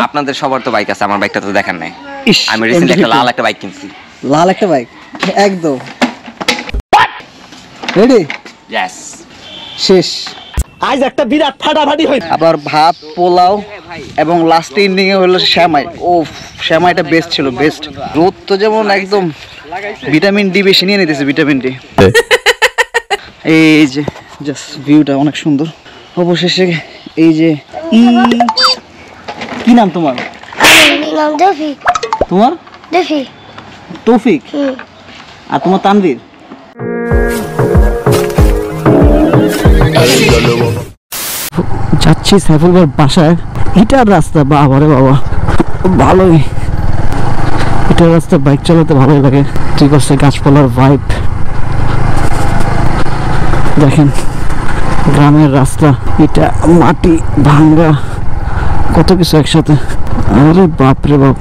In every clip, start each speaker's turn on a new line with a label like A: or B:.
A: আপনাদের সবার তো বাইক আছে, আমার বাইকটা তো দেখার নাই। আমি রিসেন্টলি একটা লাল একটা বাইক কিনছি।
B: লাল একটা বাইক একদম রেডি।
A: ইয়েস,
B: শেষ।
C: আজ একটা বিরাট ফাটাফাটি হইছে।
B: আবার ভাত পোলাও এবং লাস্ট এন্ডিং এ হলো শ্যামাই। ও শ্যামাইটা বেস্ট ছিল, বেস্ট। রোদ তো যেমন একদম ভিটামিন ডি বেশি নিয়ে নিতেছে, ভিটামিন ডি। এই যে জাস্ট ভিউটা অনেক সুন্দর। অবশেষে এই যে কি নাম তোমার?
D: নাম তৌফিক।
B: তোমার
D: তৌফিক।
B: তৌফিক। আর তোমার তানভীর। যাচ্ছি সাইফুল ভাইয়ের বাসায়। ইটার রাস্তা, বাবারে বাবা ভালোই। ইটার রাস্তা বাইক চালাতে ভালোই লাগে। ঠিক আছে, গাছপালার ভাইব দেখেন। গ্রামের রাস্তা, এটা মাটি ভাঙ্গা, কত কিছু একসাথে। আরে বাপরে বাপ।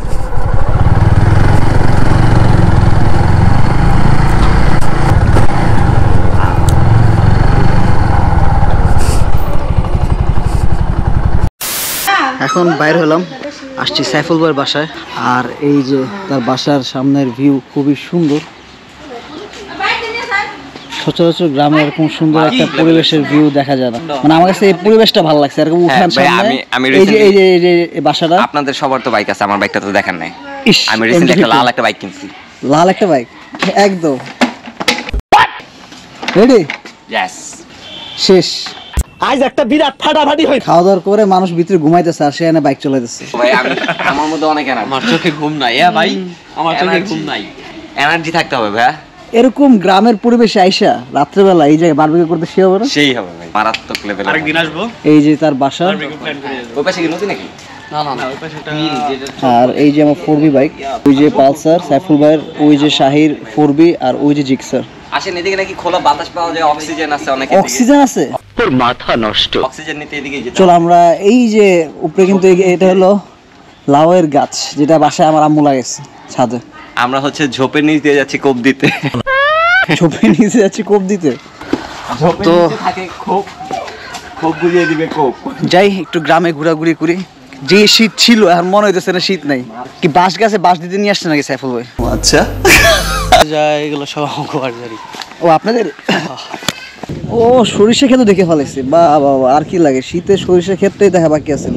B: এখন বাইর হলাম, আসছি সাইফুল ভাইয়ের বাসায়। আর এই যে তার বাসার সামনের ভিউ খুবই সুন্দর। সচরাচর গ্রামে এরকম সুন্দর একটা পরিবেশের ভিউ দেখা যায় না। মানে আমার কাছে এই পরিবেশটা ভালো লাগছে। এরকম উঠান সামনে, এই যে বাসাটা।
A: আপনাদের সবার তো বাইক আছে, আমার বাইকটা তো দেখার নাই। আমি রিসেন্টলি একটা লাল একটা বাইক কিনছি।
B: লাল একটা বাইক একদম রেডি।
A: ইয়েস,
B: শেষ।
C: আজ একটা বিরাট ফাটাফাটি হইছে।
B: খাওয়া দাওয়ার করে মানুষ ভিতরে ঘুমাইতেছে আর সে এনে বাইক চালাইতেছে।
A: ভাই আমার মধ্যে অনেক এনার্জি।
E: আমার চোখে ঘুম নাই ভাই, আমার চোখে ঘুম নাই।
A: এনার্জি থাকতে হবে ভাই।
B: এরকম গ্রামের পরিবেশে আইসা রাত্রেবেলা এই জায়গায় বারবিকিউ করতে সে হবে না?
A: সেই হবে ভাই, মারাত্মক লেভেল।
E: আরেকদিন আসবো।
B: এই যে তার বাসা।
A: ওই পাশে কি নদী নাকি?
E: না না না, ওই পাশে একটা
B: আর এই যে আমার 4B বাইক, ওই যে পালসার সাইফুল ভাইয়ের, ওই যে শাহির 4B, আর ওই যে জিক্সার।
A: আসেন এদিকে, নাকি খোলা বাতাস পাওয়া যায়, অক্সিজেন আছে অনেক।
B: অক্সিজেন আছে?
A: তোর মাথা নষ্ট। অক্সিজেন নিতে এদিকে যেতে।
B: চলো আমরা এই যে উপরে, কিন্তু এটা হলো লাউয়ের গাছ, যেটা বাসায় আমার আম্মু লাগাইছে ছাদে।
A: আমরা হচ্ছে ঝোপের নিচ দিয়ে যাচ্ছি কোপ দিতে।
B: ঝোপের নিচে যাচ্ছি কোপ দিতে। তো
A: থাকে খোপ, খোপ বুঝিয়ে দিবে কোপ।
B: যাই একটু গ্রামে ঘোরাঘুরি করি। যে শীত ছিল আর মনে হইতেছে না শীত নাই। কি বাঁশ গাছে বাঁশ দিতে নিয়ে আসছে নাকি সাইফুল ভাই?
A: আচ্ছা,
E: এগুলো সব অঙ্কবাড়ি।
B: ও আপনাদের ও সরিষা ক্ষেত দেখে ফেলাইছে। বা বাবা, আর কি লাগে, শীতে সরিষা ক্ষেতটাই দেখা বাকি আছিল।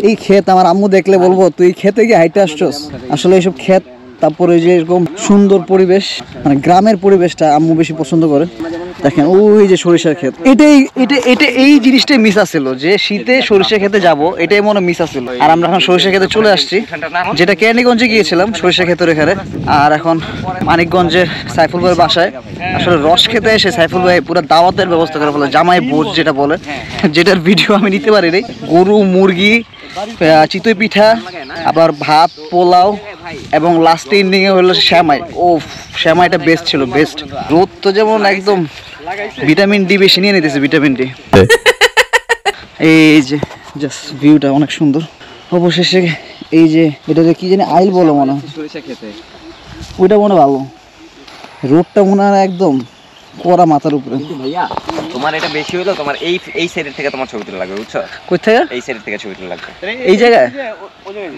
B: এই ক্ষেত আমার আম্মু দেখলে বলবো তুই খেতে গিয়ে হাইটে আসছস। আসলে এইসব ক্ষেত, তারপরে যে এরকম সুন্দর পরিবেশ, মানে গ্রামের পরিবেশটা আম্মু বেশি পছন্দ করে। দেখেন ওই যে সরিষার ক্ষেত, এটা এই জিনিসটাই মিস আছিল, যে শীতে সরিষা খেতে যাব, এটাই মনে মিস আছিল। আর আমরা এখন সরিষা খেতে চলে আসছি, যেটা কেরানীগঞ্জে গিয়েছিলাম সরিষা ক্ষেতের এখানে। আর এখন মানিকগঞ্জের সাইফুল ভাইয়ের বাসায় আসলে রস খেতে এসে সাইফুল ভাই পুরো দাওয়াতের ব্যবস্থা করে ফেলে, জামাই ভোজ যেটা বলে, যেটার ভিডিও আমি নিতে পারি নি। গরু, মুরগি, চিতই পিঠা, আবার ভাত পোলাও এবং লাস্ট এন্ডিং এ হলো শ্যামাই। ও শ্যামাইটা বেস্ট ছিল, বেস্ট। রোদ তো যেমন একদম ভিটামিন ডি বেশি নিয়ে নিতেছে, ভিটামিন ডি। এই যে জাস্ট ভিউটা অনেক সুন্দর। অবশেষে এই যে এটা কি জানি আইল বলো মনে হয়,
A: সরিষা খেতে
B: ওইটা মনে ভালো। রোদটা মনে হয় একদম কড়া মাথার উপরে।
A: ভাইয়া তোমার এটা বেশি হলো, তোমার এই সাইডের থেকে তোমার ছবি তোলা লাগবে, বুঝছো?
B: কই থেকে?
A: এই সাইডের থেকে ছবি তোলা লাগবে।
B: এই জায়গায়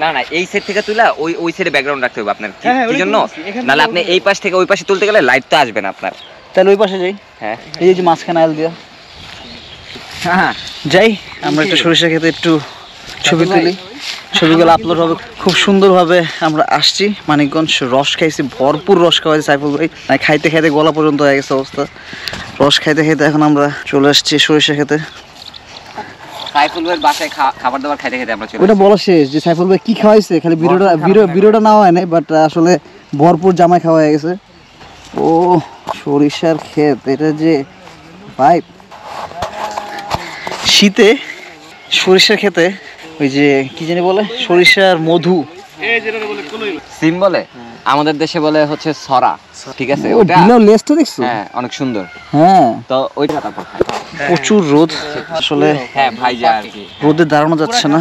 A: না না, এই সাইড থেকে তুলা ওই সাইডে ব্যাকগ্রাউন্ড রাখতে হবে আপনার। কি জন্য? নাহলে আপনি এই পাশ থেকে ওই পাশে তুলতে গেলে লাইট তো আসবে না আপনার।
B: তাহলে ওই পাশে যাই।
A: হ্যাঁ,
B: এই যে মাঝখানে আইল দিয়া। হ্যাঁ যাই, আমরা একটু সরিষা খেতে একটু ছবি তুলি, ছবিগুলো আপলোড হবে খুব সুন্দরভাবে। আমরা আসছি মানিকগঞ্জ, রস খাইছি, ভরপুর রস খাওয়াইছি সাইফুল ভাই। খাইতে খাইতে গলা পর্যন্ত হয়ে গেছে অবস্থা। রস খাইতে খাইতে এখন আমরা চলে আসছি সরিষা খেতে।
A: সাইফুল ভাইয়ের বাসায় খাবার দাবার খাইতে খাইতে আমরা চলে
B: ওটা বলা শেষ যে সাইফুল ভাই কি খাওয়াইছে, খালি ভিডিওটা নেওয়া হয় নাই, বাট আসলে ভরপুর জামাই খাওয়া হয়ে গেছে। ও সরিষার ক্ষেত, এটা যে ভাই শীতে সরিষার খেতে ওই যে কি জানি বলে, সরিষার মধু,
A: সিম বলে। আমাদের দেশে বলে হচ্ছে সরা, ঠিক আছে?
B: ও বিড়াল লেজটা দেখছো?
A: হ্যাঁ অনেক সুন্দর।
B: হ্যাঁ
A: তো ওইটা তারপর খাই।
B: প্রচুর রোদ আসলে,
A: হ্যাঁ ভাইজা আর কি।
B: রোদে দাঁড়ানো যাচ্ছে না।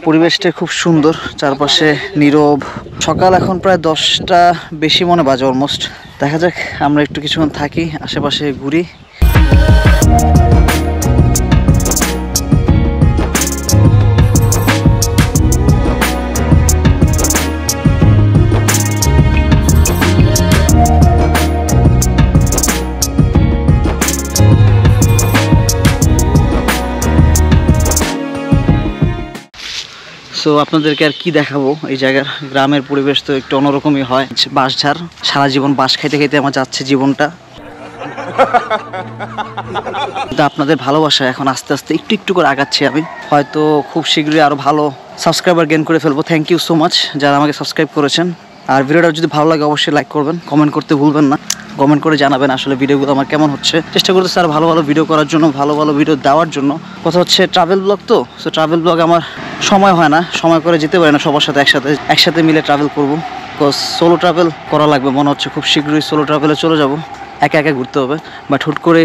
B: পরিবেশটা খুব সুন্দর, চারপাশে নীরব। সকাল এখন প্রায় 10টা বেশি মনে বাজে অলমোস্ট। দেখা যাক, আমরা একটু কিছুক্ষণ থাকি, আশেপাশে ঘুরি। সো আপনাদেরকে আর কি দেখাবো, এই জায়গার গ্রামের পরিবেশ তো একটু অন্যরকমই হয়। বাঁশঝাড়, সারা জীবন বাঁশ খাইতে খাইতে আমার যাচ্ছে জীবনটা। কিন্তু আপনাদের ভালোবাসা এখন আস্তে আস্তে একটু একটু করে আগাচ্ছি আমি। হয়তো খুব শীঘ্রই আরো ভালো সাবস্ক্রাইবার গেইন করে ফেলবো। থ্যাংক ইউ সো মাচ যারা আমাকে সাবস্ক্রাইব করেছেন। আর ভিডিওটা যদি ভালো লাগে অবশ্যই লাইক করবেন, কমেন্ট করতে ভুলবেন না। কমেন্ট করে জানাবেন আসলে ভিডিওগুলো আমার কেমন হচ্ছে। চেষ্টা করতেছি আর ভালো ভালো ভিডিও করার জন্য, ভালো ভালো ভিডিও দেওয়ার জন্য। কথা হচ্ছে ট্রাভেল ব্লগ তো, সো ট্রাভেল ব্লগ আমার সময় হয় না, সময় করে যেতে পারি না সবার সাথে একসাথে মিলে ট্রাভেল করবো। বিকজ সোলো ট্রাভেল করা লাগবে মনে হচ্ছে, খুব শীঘ্রই সোলো ট্রাভেলে চলে যাব। একা একা ঘুরতে হবে, বাট হুট করে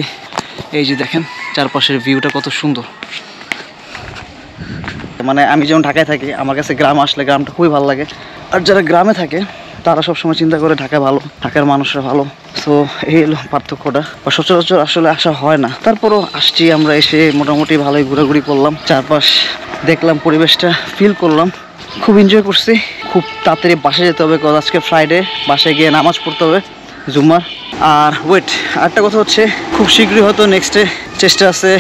B: এই যে দেখেন চারপাশের ভিউটা কত সুন্দর। মানে আমি যেমন ঢাকায় থাকি, আমার কাছে গ্রাম আসলে গ্রামটা খুবই ভালো লাগে। আর যারা গ্রামে থাকে তারা সবসময় চিন্তা করে ঢাকা ভালো, ঢাকার মানুষরা ভালো। সো এই হলো পার্থক্যটা, বা সচরাচর আসলে আসা হয় না। তারপরও আসছি আমরা, এসে মোটামুটি ভালোই ঘোরাঘুরি করলাম, চারপাশ দেখলাম, পরিবেশটা ফিল করলাম, খুব এনজয় করছি। খুব তাড়াতাড়ি বাসায় যেতে হবে, কারণ আজকে ফ্রাইডে, বাসায় গিয়ে নামাজ পড়তে হবে জুম্মার। আর ওয়েট, আরেকটা কথা হচ্ছে খুব শীঘ্রই হয়তো নেক্সটে চেষ্টা আছে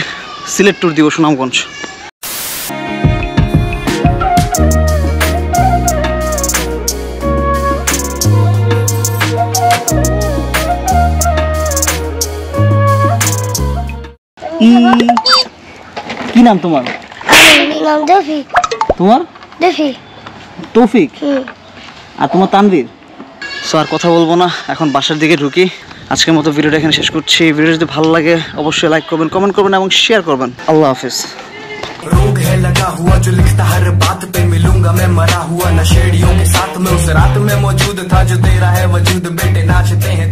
B: সিলেট ট্যুর দিব, সুনামগঞ্জ। কি নাম তোমার?
D: নাম জফিক।
B: তোমার?
D: জফি।
B: তৌফিক। আর তোমার তানভীর। সো আর কথা বলবো না, এখন বাসার দিকে ঢুকি। আজকের মতো ভিডিওটা এখানে শেষ করছি। ভিডিও যদি ভালো লাগে অবশ্যই লাইক করবেন, কমেন্ট করবেন এবং শেয়ার করবেন। আল্লাহ হাফেজ।
F: रोग है लगा हुआ जो लिखता हर बात पे, मिलूंगा मैं मरा हुआ नशेड़ियों के साथ में, उस रात में मौजूद था जो तेरा है वजूद, बेटे नाचते हैं।